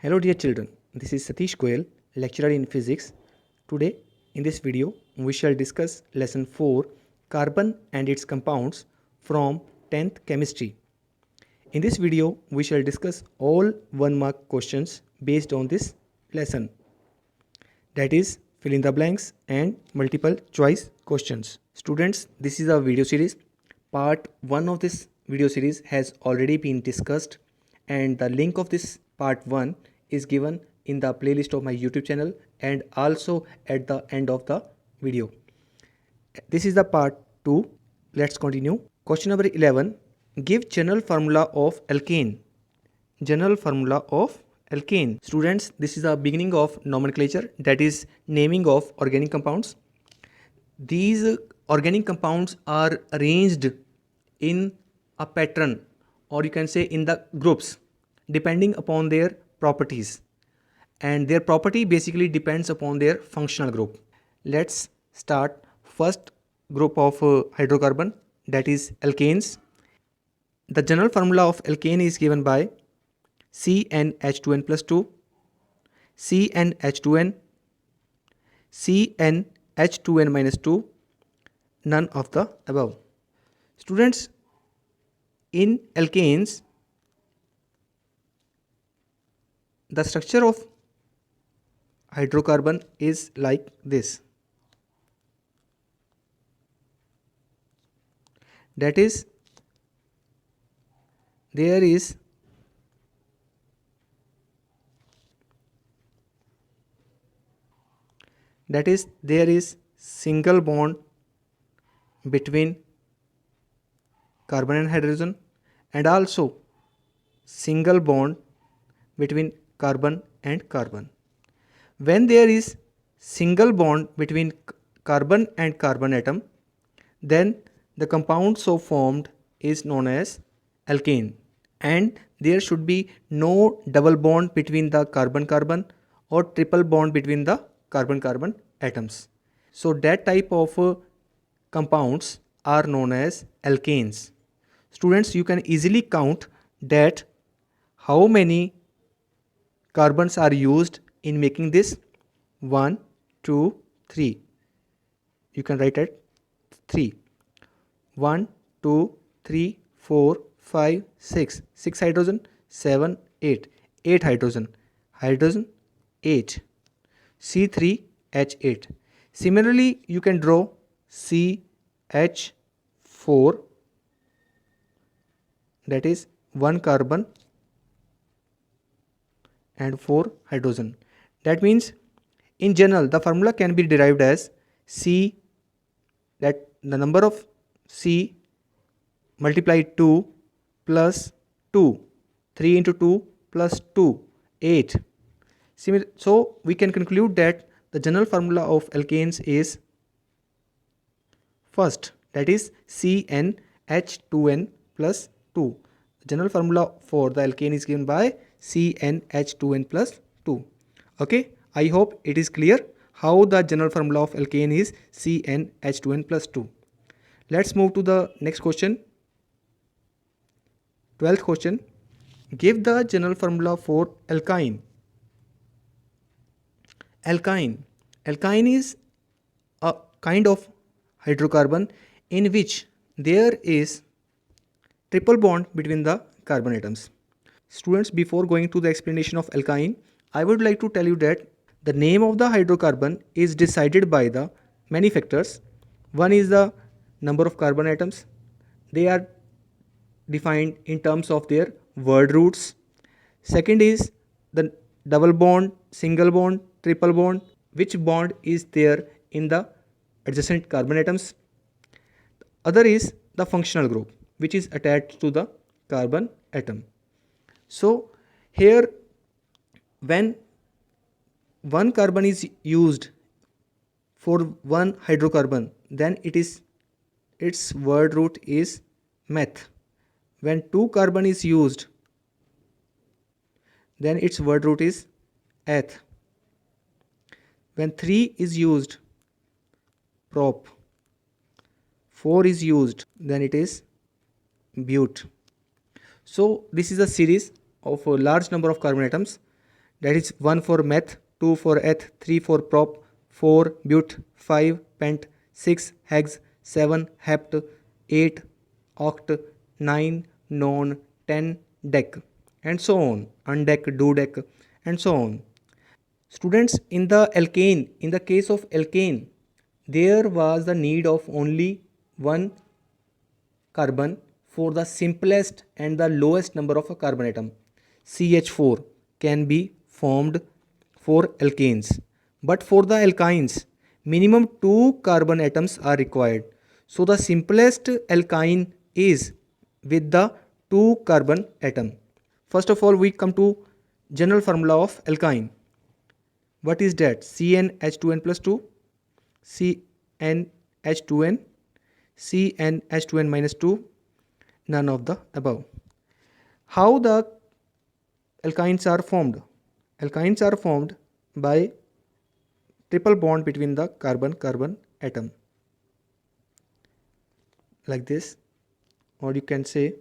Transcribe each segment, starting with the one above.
Hello dear children, this is Satish Goyal, lecturer in physics. Today in this video we shall discuss lesson 4 carbon and its compounds from 10th chemistry. In this video we shall discuss all 1 mark questions based on this lesson, that is fill in the blanks and multiple choice questions. Students, this is a video series. Part 1 of this video series has already been discussed and the link of this part 1 is given in the playlist of my YouTube channel and also at the end of the video. This is the part 2. Let's continue. Question number 11. Give general formula of alkane. General formula of alkane. Students, this is the beginning of nomenclature, that is naming of organic compounds. These organic compounds are arranged in a pattern, or you can say in the groups, depending upon their properties, and their property basically depends upon their functional group. Let's start first group of hydrocarbon, that is alkanes. The general formula of alkane is given by CnH2n plus 2, CnH2n, CnH2n minus 2, none of the above. Students, in alkanes, the structure of hydrocarbon is like this. That is, there is single bond between carbon and hydrogen, and also single bond between carbon and carbon. When there is single bond between carbon and carbon atom, then the compound so formed is known as alkane, and there should be no double bond between the carbon-carbon or triple bond between the carbon-carbon atoms. So that type of compounds are known as alkanes. Students, you can easily count that how many carbons are used in making this. 1, 2, 3. You can write it 3. 1, 2, 3, 4, 5, 6. 6 hydrogen, 7, 8. 8 hydrogen. Hydrogen 8. C3H8. Similarly, you can draw CH4, that is 1 carbon and 4 hydrogen. That means in general the formula can be derived as C, that the number of C multiplied 2 plus 2, 3 into 2 plus 2, 8. So we can conclude that the general formula of alkanes is first, that is CnH2n plus 2. The general formula for the alkane is given by CnH2n plus 2. Okay, I hope it is clear how the general formula of alkane is CnH2n plus 2. Let's move to the next question. 12th question. Give the general formula for alkyne. Alkyne is a kind of hydrocarbon in which there is triple bond between the carbon atoms. Students, before going to the explanation of alkyne, I would like to tell you that the name of the hydrocarbon is decided by the many factors. One is the number of carbon atoms. They are defined in terms of their word roots. Second is the double bond, single bond, triple bond, which bond is there in the adjacent carbon atoms. Other is the functional group, which is attached to the carbon atom. So here, when one carbon is used for one hydrocarbon, then its word root is meth. When 2 carbon is used, then its word root is eth. When 3 is used, prop. 4 is used, then it is but. So this is a series of a large number of carbon atoms. that is 1 for meth, 2 for eth, 3 for prop, 4 but, 5 pent, 6 hex, 7 hept, 8 oct, 9 non, 10 dec, and so on, undec, dodec, and so on. Students, in the alkane, in the case of alkane, there was the need of only one carbon for the simplest and the lowest number of a carbon atom. CH4 can be formed for alkanes. But for the alkynes, minimum 2 carbon atoms are required. So the simplest alkyne is with the 2 carbon atom. First of all, we come to general formula of alkyne. What is that? CnH2n plus 2, CnH2n, CnH2n minus 2, none of the above. How the alkynes are formed? Alkynes are formed by triple bond between the carbon-carbon atom, like this, or you can say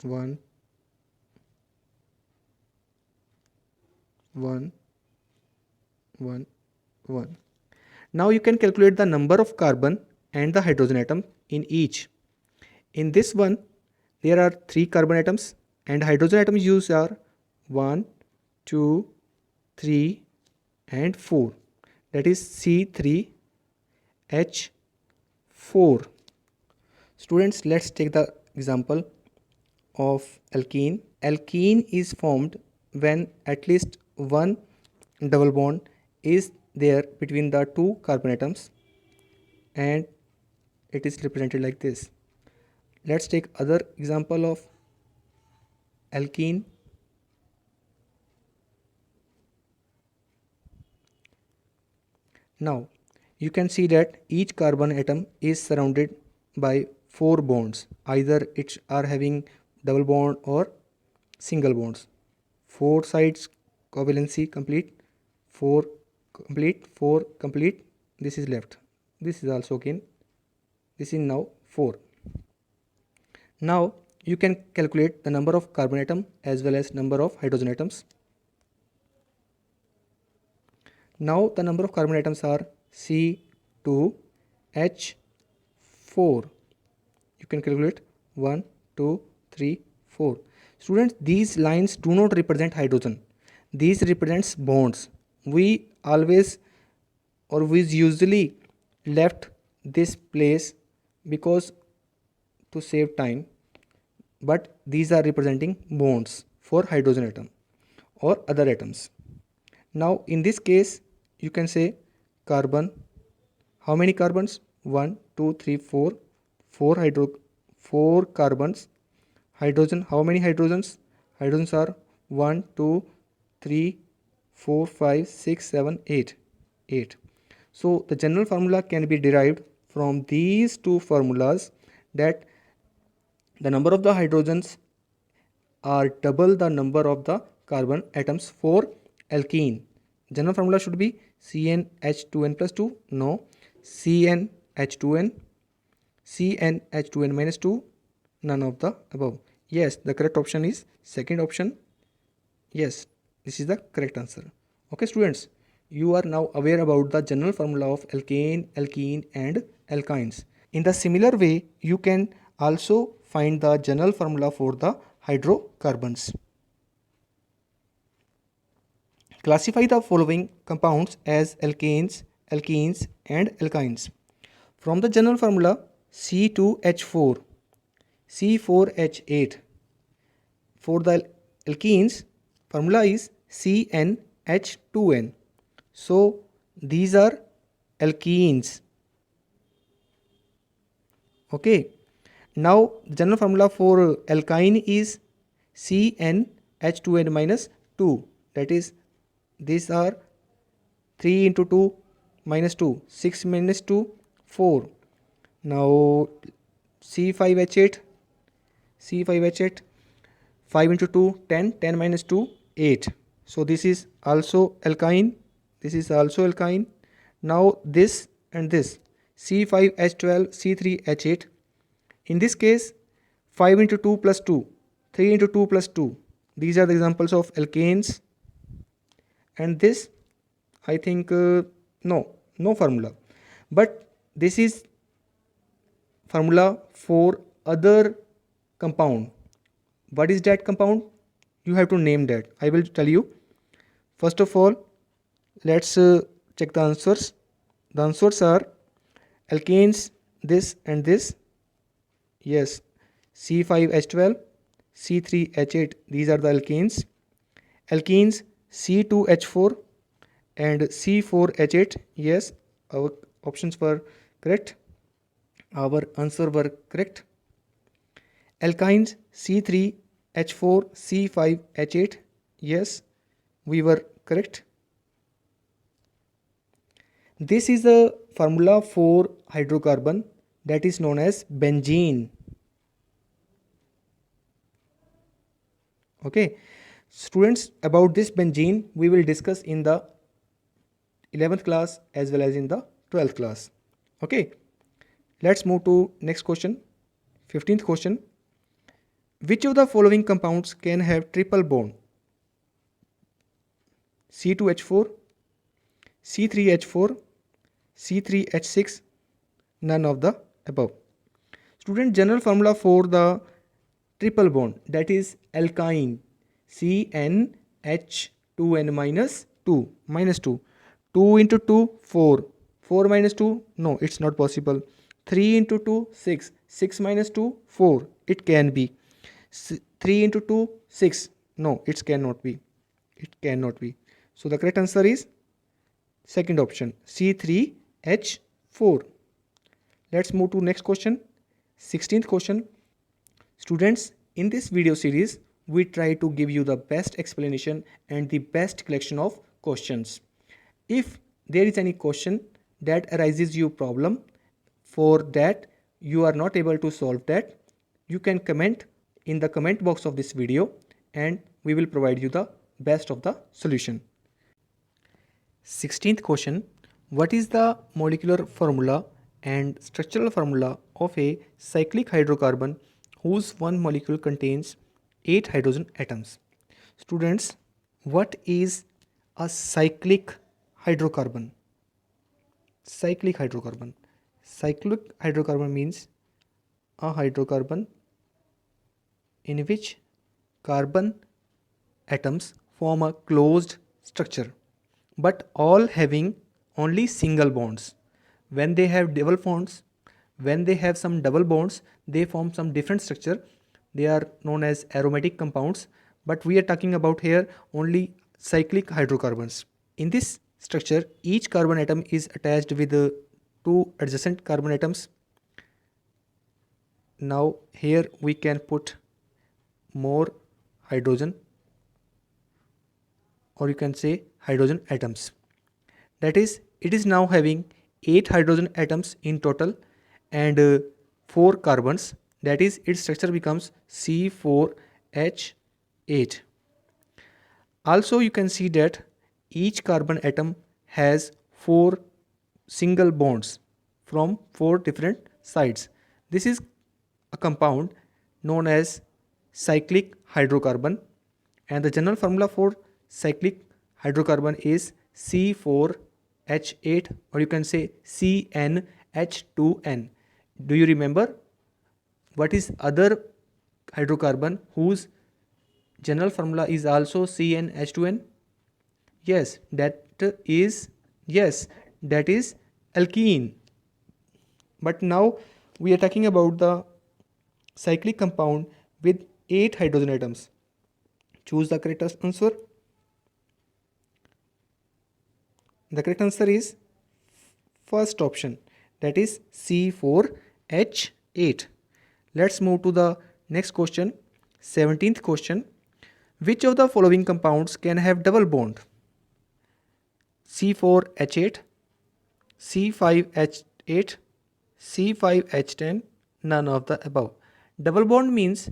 one, one, one, one. Now you can calculate the number of carbon and the hydrogen atom in each. In this one, there are 3 carbon atoms and hydrogen atoms used are 1, 2, 3 and 4. That is C3H4. Students, let's take the example of alkene. Alkene is formed when at least one double bond is there between the 2 carbon atoms, and it is represented like this. Let's take other example of alkene. Now you can see that each carbon atom is surrounded by 4 bonds. Either it are having double bond or single bonds. 4 sides covalency complete, 4 complete, 4 complete. This is left. This is also again. This is now 4. Now you can calculate the number of carbon atom as well as number of hydrogen atoms. Now the number of carbon atoms are C2H4. You can calculate 1, 2, 3, 4. Students, these lines do not represent hydrogen. These represents bonds. We always or we usually left this place because to save time, but these are representing bonds for hydrogen atom or other atoms. Now in this case you can say carbon. How many carbons? 1, 2, 3, 4. 4 carbons. Hydrogen, how many hydrogens? Hydrogens are 1, 2, 3, 4, 5, 6, 7, 8. 8. So the general formula can be derived from these two formulas, that the number of the hydrogens are double the number of the carbon atoms for alkene. General formula should be CnH2n plus 2. No. CnH2n, CnH2n minus 2, none of the above. Yes, the correct option is second option. Yes, this is the correct answer. Okay students, you are now aware about the general formula of alkane, alkene and alkynes. In the similar way, you can also find the general formula for the hydrocarbons. Classify the following compounds as alkanes, alkenes and alkynes. From the general formula C2H4, C4H8. For the alkenes, formula is CnH2n. So these are alkenes. Okay. Now general formula for alkyne is CnH2n minus 2. That is, these are 3 into 2 minus 2, 6 minus 2, 4. Now C5H8, C5H8, 5 into 2, 10, 10 minus 2, 8. So this is also alkyne, this is also alkyne. Now this and this, C5H12, C3H8, In this case, 5 into 2 plus 2, 3 into 2 plus 2. These are the examples of alkanes. And this, I think, no formula. But this is formula for other compound. What is that compound? You have to name that. I will tell you. First of all, let's check the answers. The answers are alkanes, this and this. Yes, C5H12, C3H8. These are the alkanes. Alkenes, C2H4 and C4H8. Yes, our options were correct. Our answer were correct. Alkynes, C3H4, C5H8. Yes, we were correct. This is a formula for hydrocarbon that is known as benzene. Okay, students, about this benzene we will discuss in the 11th class as well as in the 12th class. Okay, let's move to next question. 15th question. Which of the following compounds can have triple bond? C2H4, C3H4, C3H6, none of the above. Student, general formula for the triple bond, that is alkyne, CnH2n minus 2, minus 2. 2 into 2, 4. 4 minus 2, no, it's not possible. 3 into 2, 6. 6 minus 2, 4. It can be. 3 into 2, 6. No, it cannot be. It cannot be. So the correct answer is second option, C3H4. Let's move to next question. 16th question. Students, in this video series, we try to give you the best explanation and the best collection of questions. If there is any question that arises you problem, for that you are not able to solve that, you can comment in the comment box of this video and we will provide you the best of the solution. 16th question. What is the molecular formula and structural formula of a cyclic hydrocarbon whose one molecule contains 8 hydrogen atoms? Students, what is a cyclic hydrocarbon? Cyclic hydrocarbon. Cyclic hydrocarbon means a hydrocarbon in which carbon atoms form a closed structure, but all having only single bonds. When they have double bonds, when they have some double bonds, they form some different structure. They are known as aromatic compounds, but we are talking about here only cyclic hydrocarbons. In this structure, each carbon atom is attached with two adjacent carbon atoms. Now here we can put more hydrogen, or you can say hydrogen atoms. That is, it is now having 8 hydrogen atoms in total and 4 carbons. That is, its structure becomes C4H8. Also, you can see that each carbon atom has 4 single bonds from 4 different sides. This is a compound known as cyclic hydrocarbon, and the general formula for cyclic hydrocarbon is C4H8, or you can say CnH2n. Do you remember what is other hydrocarbon whose general formula is also CnH2n? Yes, that is alkene. But now we are talking about the cyclic compound with 8 hydrogen atoms. Choose the correct answer. The correct answer is first option, that is C4H8. Let's move to the next question. 17th question. Which of the following compounds can have double bond? C4H8, C5H8, C5H10, none of the above. Double bond means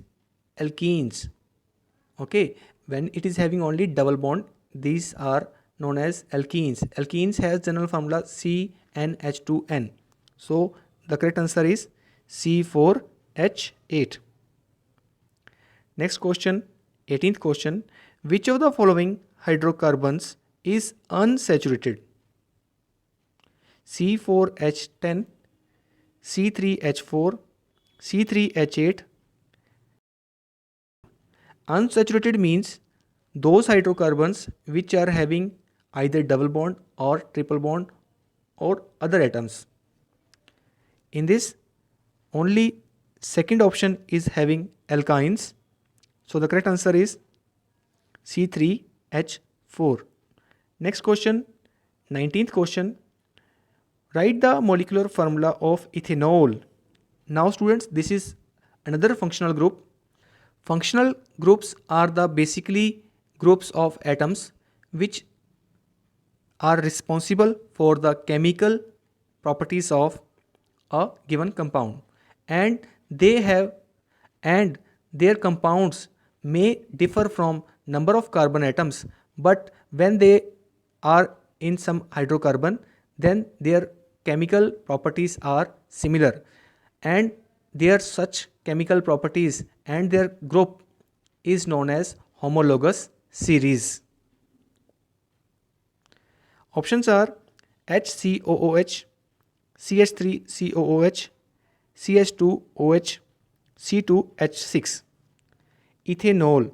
alkenes. Okay, when it is having only double bond, these are known as alkenes. Alkenes has general formula CnH2n. So the correct answer is C4 H8. Next question, 18th question. Which of the following hydrocarbons is unsaturated? C4H10, C3H4, C3H8. Unsaturated means those hydrocarbons which are having either double bond or triple bond or other atoms. In this, only second option is having alkynes. So the correct answer is C3H4. Next question, 19th question. Write the molecular formula of ethanol. Now students, this is another functional group. Functional groups are the basically groups of atoms which are responsible for the chemical properties of a given compound, and their compounds may differ from number of carbon atoms, but when they are in some hydrocarbon, then their chemical properties are similar, and their such chemical properties and their group is known as homologous series. Options are HCOOH, CH3COOH, CH2OH, C2H6. Ethanol.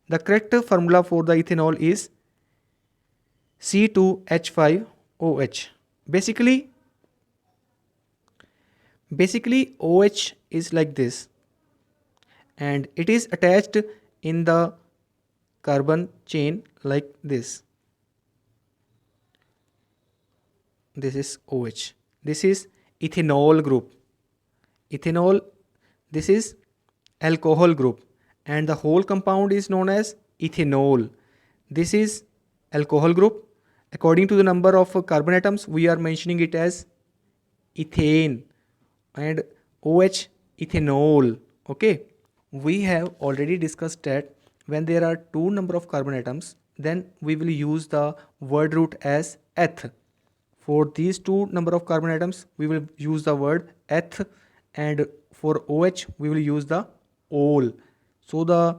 The correct formula for the ethanol is C2H5OH. Basically OH is like this, and it is attached in the carbon chain like this. This is OH. This is ethanol group. Ethanol, this is alcohol group, and the whole compound is known as ethanol. This is alcohol group. According to the number of carbon atoms, we are mentioning it as ethane, and OH ethanol. Okay, we have already discussed that when there are two number of carbon atoms, then we will use the word root as eth. For these two number of carbon atoms, we will use the word eth, and for OH we will use the ol. So there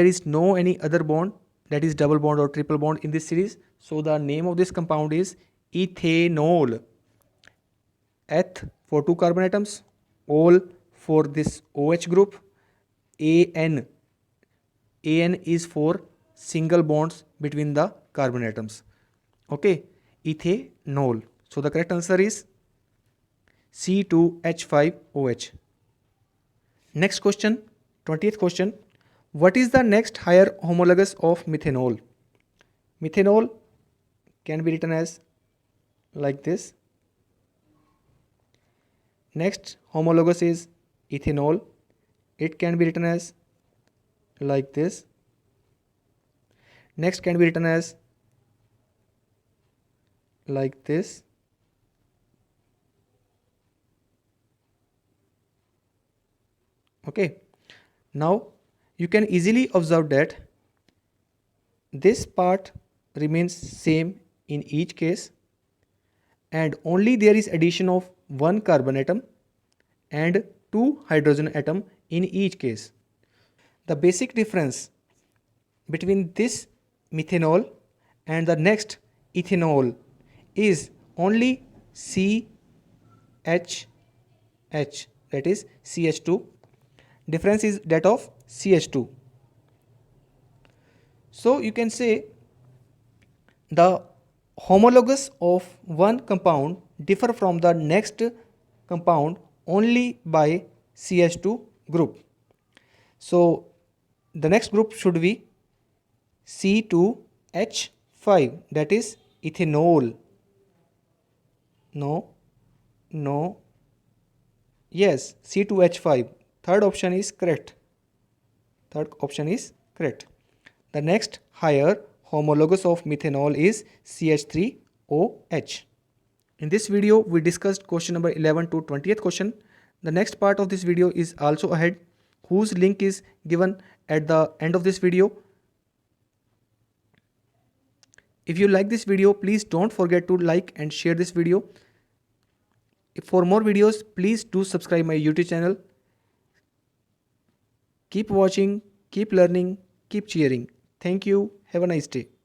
is no any other bond, that is double bond or triple bond in this series. So the name of this compound is ethanol. Eth for two carbon atoms, ol for this OH group, an is for single bonds between the carbon atoms. Okay, ethanol. So the correct answer is C2H5OH. Next question, 20th question. What is the next higher homologous of methanol? Methanol can be written as like this. Next homologous is ethanol. It can be written as like this. Next can be written as like this. Okay, now you can easily observe that this part remains same in each case, and only there is addition of one carbon atom and two hydrogen atom in each case. The basic difference between this methanol and the next ethanol is only CHH, that is CH2. Difference is that of CH2. So you can say the homologous of one compound differ from the next compound only by CH2 group. So the next group should be C2H5, that is ethanol. No, yes, C2H5. Third option is correct. The next higher homologous of methanol is CH3OH. In this video, we discussed question number 11 to 20th question. The next part of this video is also ahead, whose link is given at the end of this video. If you like this video, please don't forget to like and share this video. For more videos, please do subscribe my YouTube channel. Keep watching, keep learning, keep cheering. Thank you. Have a nice day.